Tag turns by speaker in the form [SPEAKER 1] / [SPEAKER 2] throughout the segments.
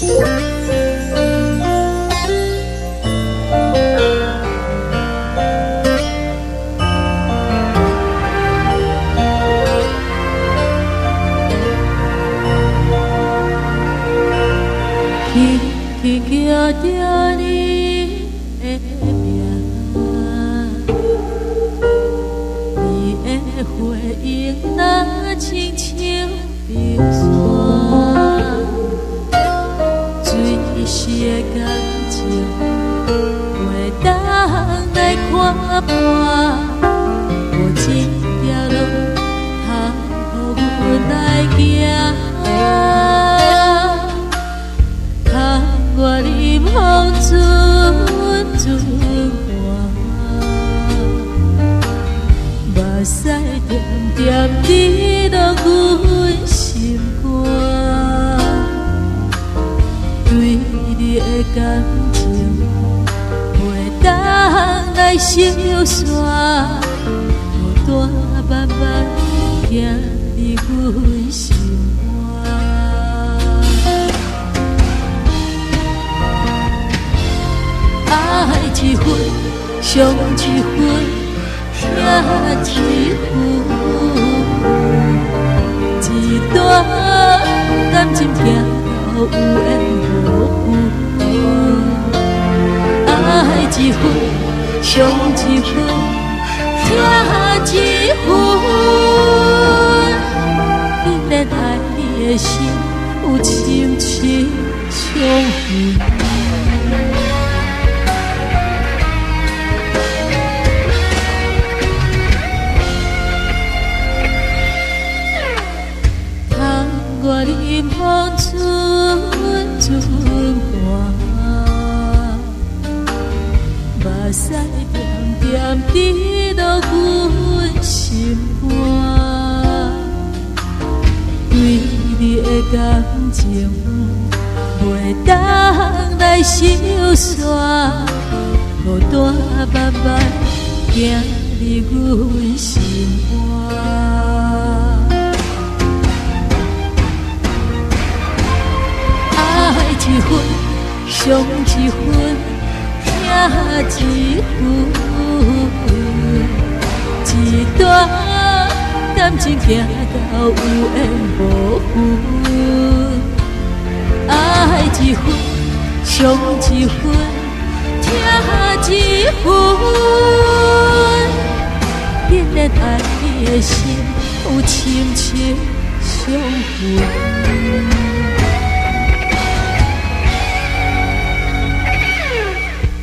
[SPEAKER 1] 去叫着你的名，你的回应若亲像冰山，水是的感情袂当来看破，无一条路通予阮来行。我任风阵阵换，目屎点点滴落阮心肝，对你的感情袂当来收煞，孤单慢慢行入阮心。爱一分，伤一分，疼一分，一段感情行到有缘无分。爱一分，伤一分，疼一分，竟然爱你的心有深深伤痕。我任风阵阵换，目屎点点滴落阮心肝，对你的感情袂当来收煞，孤单慢慢行入阮心肝。一分伤一分，疼一分，一段感情行到有缘无分。爱一分，伤一分，疼一分，竟然爱你的心有深深伤痕。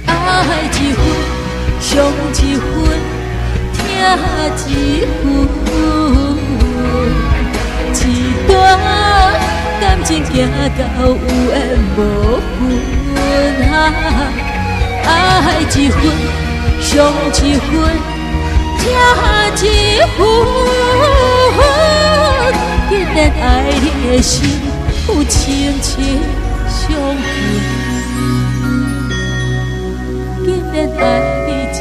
[SPEAKER 1] 爱一分，伤一分，疼一分，一段感情行到有缘无分。爱一分，伤一分，疼一分，竟然爱你的心有深深伤痕。竟然爱你一